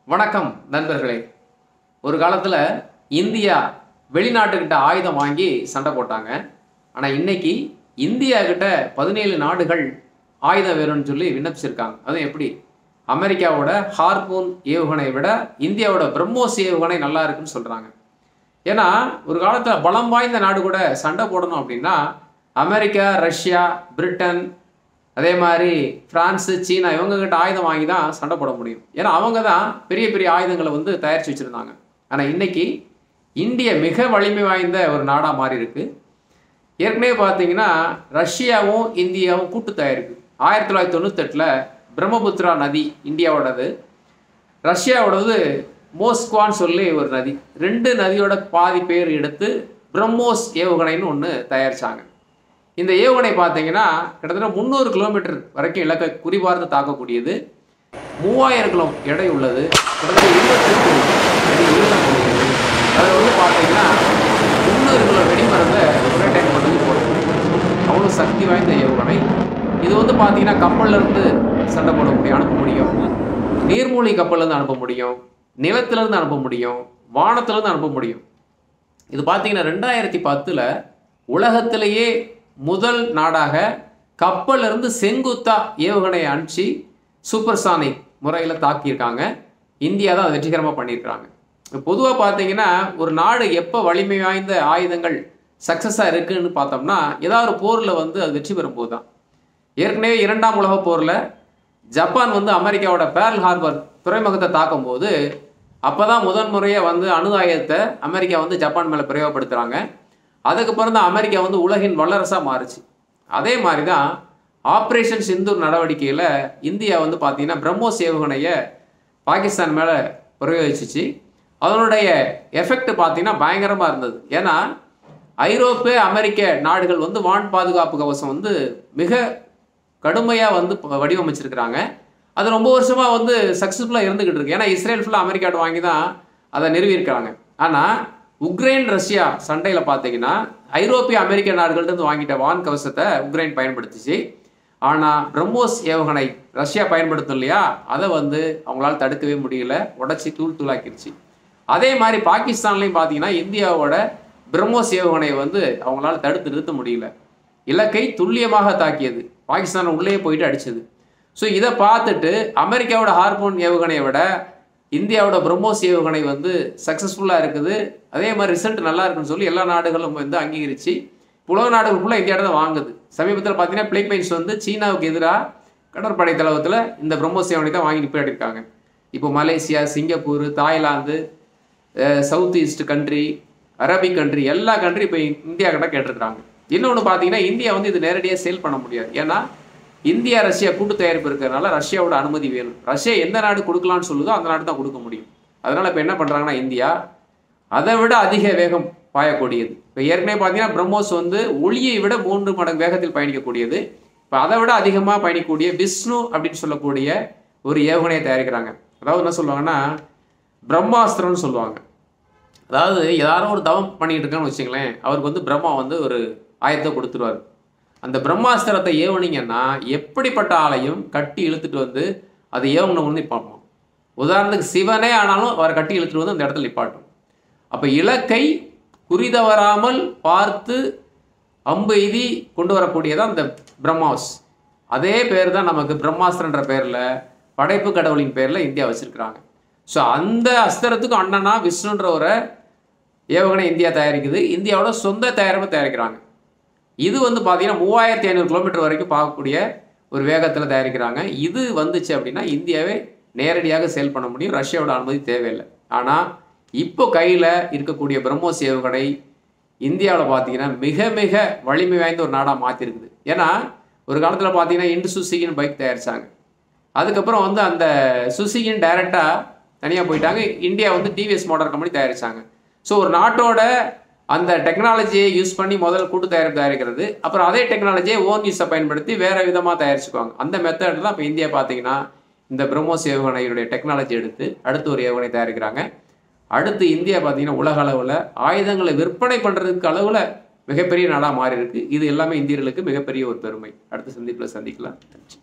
வணக்கம் நண்பர்களே. ஒரு காலத்தில் இந்தியா வெளிநாட்டுக்கிட்ட ஆயுதம் வாங்கி சண்டை போட்டாங்க. ஆனால் இன்னைக்கு இந்தியா கிட்ட 17 நாடுகள் ஆயுதம் வேணும்னு சொல்லி விண்ணப்பிச்சிருக்காங்க. அதுவும் எப்படி? அமெரிக்காவோட ஹார்பூன் ஏவுகணை விட இந்தியாவோட பிரம்மோஸ் ஏவுகணை நல்லா இருக்குன்னு சொல்கிறாங்க. ஏன்னா ஒரு காலத்தில் பலம் வாய்ந்த நாடு கூட சண்டை போடணும் அப்படின்னா அமெரிக்கா, ரஷ்யா, பிரிட்டன், அதே மாதிரி பிரான்ஸு, சீனா இவங்ககிட்ட ஆயுதம் வாங்கி தான் சண்டை போட முடியும். ஏன்னா அவங்க தான் பெரிய பெரிய ஆயுதங்களை வந்து தயாரித்து வச்சுருந்தாங்க. ஆனால் இன்னைக்கு இந்தியா மிக வலிமை வாய்ந்த ஒரு நாடாக மாறி இருக்கு. ஏற்கனவே பார்த்தீங்கன்னா ரஷ்யாவும் இந்தியாவும் கூட்டு தயாரிப்பு 1998 பிரம்மபுத்திரா நதி இந்தியாவோடது, ரஷ்யாவோடது மோஸ்குவான்னு சொல்லி ஒரு நதி. 2 நதியோட பாதி பேர் எடுத்து பிரம்மோஸ் ஏவுகணைன்னு ஒன்று தயாரித்தாங்க. இந்த ஏவுகணை பார்த்தீங்கன்னா கிட்டத்தட்ட 300 கிலோமீட்டர் வரைக்கும் இலக்கை குறிபார்த்து தாக்கக்கூடியது. 3000 கிலோ எடை உள்ளது. கிட்டத்தட்ட 28 அடி நீளம் கூடியது. அதில் வந்து பார்த்தீங்கன்னா 300 கிலோ வெடிமருந்தை ஒரே டைம் மட்டும் போட முடியும். அவ்வளோ சக்தி வாய்ந்த ஏவுகணை. இது வந்து பார்த்தீங்கன்னா கப்பல்லேருந்து சண்டை போட முடியும், அனுப்ப முடியும். நீர்மூழ்கி கப்பல்லேருந்து அனுப்ப முடியும், நிலத்திலேருந்து அனுப்ப முடியும், வானத்திலேருந்து அனுப்ப முடியும். இது பார்த்தீங்கன்னா 2010 உலகத்திலேயே முதல் நாடாக கப்பலிருந்து செங்குத்தா ஏவுகணையை அனுப்பிச்சு சூப்பர்சானிக் முறையில் தாக்கியிருக்காங்க. இந்தியா தான் வெற்றிகரமாக பண்ணியிருக்காங்க. பொதுவாக பார்த்தீங்கன்னா ஒரு நாடு எப்போ வலிமை வாய்ந்த ஆயுதங்கள் சக்ஸஸாக இருக்குதுன்னு பார்த்தோம்னா ஏதாவது ஒரு போரில் வந்து அது வெற்றி பெறும்போது தான். ஏற்கனவே 2ஆம் உலகப் போரில் ஜப்பான் வந்து அமெரிக்காவோட பேர்ல் ஹார்பர் துறைமுகத்தை தாக்கும் போது அப்போ தான் முதன்முறையாக வந்து அணு ஆயுதத்தை அமெரிக்கா வந்து ஜப்பான் மேலே பிரயோகப்படுத்துகிறாங்க. அதுக்கப்புறம் தான் அமெரிக்கா வந்து உலகின் வல்லரசாக மாறுச்சு. அதே மாதிரி தான் ஆப்ரேஷன் சிந்தூர் நடவடிக்கையில் இந்தியா வந்து பார்த்தீங்கன்னா பிரம்மோஸ் ஏவுகணையை பாகிஸ்தான் மேலே பிரயோகிச்சிச்சு. அதனுடைய எஃபெக்ட் பார்த்தீங்கன்னா பயங்கரமாக இருந்தது. ஏன்னா ஐரோப்பிய அமெரிக்க நாடுகள் வந்து வான் பாதுகாப்பு கவசம் வந்து மிக கடுமையாக வந்து வடிவமைச்சிருக்கிறாங்க. அது ரொம்ப வருஷமாக வந்து சக்ஸஸ்ஃபுல்லாக இருந்துக்கிட்டு இருக்கு. ஏன்னா இஸ்ரேல் ஃபுல்லாக அமெரிக்காட்ட வாங்கி தான் அதை நிறுவியிருக்கிறாங்க. ஆனால் உக்ரைன் ரஷ்யா சண்டையில் பார்த்தீங்கன்னா ஐரோப்பிய அமெரிக்க நாடுகள்கிட்ட வாங்கிட்ட வான் கவசத்தை உக்ரைன் பயன்படுத்திச்சு. ஆனால் பிரம்மோஸ் ஏவுகணை ரஷ்யா பயன்படுத்தும் இல்லையா, அதை வந்து அவங்களால தடுக்கவே முடியல, உடச்சி தூள் தூளாக்கிடுச்சு. அதே மாதிரி பாகிஸ்தான்லையும் பார்த்தீங்கன்னா இந்தியாவோட பிரம்மோஸ் ஏவுகணையை வந்து அவங்களால தடுத்து நிறுத்த முடியல. இலக்கை துல்லியமாக தாக்கியது, பாகிஸ்தான் உள்ளே போயிட்டு அடிச்சது. ஸோ இதை பார்த்துட்டு அமெரிக்காவோட ஹார்பூன் ஏவுகணையை விட இந்தியாவோட பிரம்மோஸ் ஏவுகணை வந்து சக்ஸஸ்ஃபுல்லாக இருக்குது, அதே மாதிரி ரிசல்ட் நல்லா இருக்குன்னு சொல்லி எல்லா நாடுகளும் வந்து அங்கீகரித்து உலக நாடுகள் ஃபுல்லாக இந்தியாவோட தான் வாங்குது. சமீபத்தில் பார்த்தீங்கன்னா பிலிப்பைன்ஸ் வந்து சீனாவுக்கு எதிராக கடற்படை தளத்தில் இந்த பிரம்மோஸ் ஏவுகணை தான் வாங்கி நிப்பாட்டியிருக்காங்க. இப்போ Malaysia, Singapore, Thailand, south east country, Arabic country, எல்லா கண்ட்ரி இப்போ இந்தியா கிட்ட கேட்டிருக்கிறாங்க. இன்னொன்று பார்த்தீங்கன்னா இந்தியா வந்து இது நேரடியாக சேல் பண்ண முடியாது. ஏன்னா இந்தியா ரஷ்யா கூட்டு தயாரிப்பு இருக்கிறதுனால ரஷ்யாவோட அனுமதி வேணும். ரஷ்யா எந்த நாடு கொடுக்கலான்னு சொல்லுதோ அந்த நாடு தான் கொடுக்க முடியும். அதனால் இப்போ என்ன பண்ணுறாங்கன்னா இந்தியா அதை விட அதிக வேகம் பாயக்கூடியது. இப்போ ஏற்கனவே பார்த்தீங்கன்னா பிரம்மோஸ் வந்து ஒளியை விட 3 மடங்கு வேகத்தில் பயணிக்கக்கூடியது. இப்போ அதை விட அதிகமாக பயணிக்கக்கூடிய விஷ்ணு அப்படின்னு சொல்லக்கூடிய ஒரு ஏவுகணையை தயாரிக்கிறாங்க. அதாவது என்ன சொல்லுவாங்கன்னா பிரம்மாஸ்திரம்னு சொல்லுவாங்க. அதாவது யாரும் ஒரு தவம் பண்ணிக்கிட்டு இருக்கான்னு வச்சுங்களேன், அவருக்கு வந்து பிரம்மா வந்து ஒரு ஆயத்தை கொடுத்துருவார். அந்த பிரம்மாஸ்திரத்தை ஏவுனீங்கன்னா எப்படிப்பட்ட ஆளையும் கட்டி இழுத்துட்டு வந்து அதை ஏவுன வந்து நிப்பாட்டும். உதாரணத்துக்கு சிவனே ஆனாலும் அவரை கட்டி இழுத்துட்டு வந்து அந்த இடத்துல நிப்பாட்டும். அப்போ இலக்கை குறிதவறாமல் பார்த்து அம்பு எய்தி கொண்டு வரக்கூடியதான் அந்த பிரம்மாஸ். அதே பேர் தான் நமக்கு பிரம்மாஸ்திரன்ற பேரில் படைப்பு கடவுளின் பேரில் இந்தியா வச்சுருக்கிறாங்க. ஸோ அந்த அஸ்திரத்துக்கும் அண்ணனா விஷ்ணுன்ற ஒரு ஏவுகணை இந்தியா தயாரிக்குது. இந்தியாவோட சொந்த தயாரிப்பு தயாரிக்கிறாங்க. இது வந்து பார்த்தீங்கன்னா 3500 கிலோமீட்டர் வரைக்கும் பார்க்கக்கூடிய ஒரு வேகத்தில் தயாரிக்கிறாங்க. இது வந்துச்சு அப்படின்னா இந்தியாவே நேரடியாக சேல் பண்ண முடியும், ரஷ்யாவோட அனுமதி தேவையில்லை. ஆனால் இப்போ கையில் இருக்கக்கூடிய பிரம்மோஸ் ஏவுகணை இந்தியாவில் பார்த்தீங்கன்னா மிக மிக வலிமை வாய்ந்த ஒரு நாடாக மாற்றிருக்குது. ஏன்னா ஒரு காலத்தில் பார்த்தீங்கன்னா இண்டு சுசுகின்னு பைக் தயாரித்தாங்க. அதுக்கப்புறம் வந்து அந்த சுசுகின்னு டைரெக்டாக தனியாக போயிட்டாங்க. இந்தியா வந்து டிவிஎஸ் மோட்டார் கம்பெனி தயாரித்தாங்க. ஸோ ஒரு நாட்டோட அந்த டெக்னாலஜியை யூஸ் பண்ணி முதல் கூட்டு தயாரிக்கிறது, அப்புறம் அதே டெக்னாலஜியை ஓன் யூஸை பயன்படுத்தி வேறு விதமாக தயாரிச்சுக்குவாங்க. அந்த மெத்தட் தான் இப்போ இந்தியா பார்த்தீங்கன்னா இந்த பிரம்மோஸ் ஏவுகணையுடைய டெக்னாலஜி எடுத்து அடுத்து ஒரு ஏவுகணை தயாரிக்கிறாங்க. அடுத்து இந்தியா பார்த்தீங்கன்னா உலக அளவில் ஆயுதங்களை விற்பனை பண்ணுறதுக்கு அளவில் மிகப்பெரிய நாடாக மாறி இருக்கு. இது எல்லாமே இந்தியர்களுக்கு மிகப்பெரிய ஒரு பெருமை. அடுத்த சந்திப்பில் சந்திக்கலாம். நன்றி.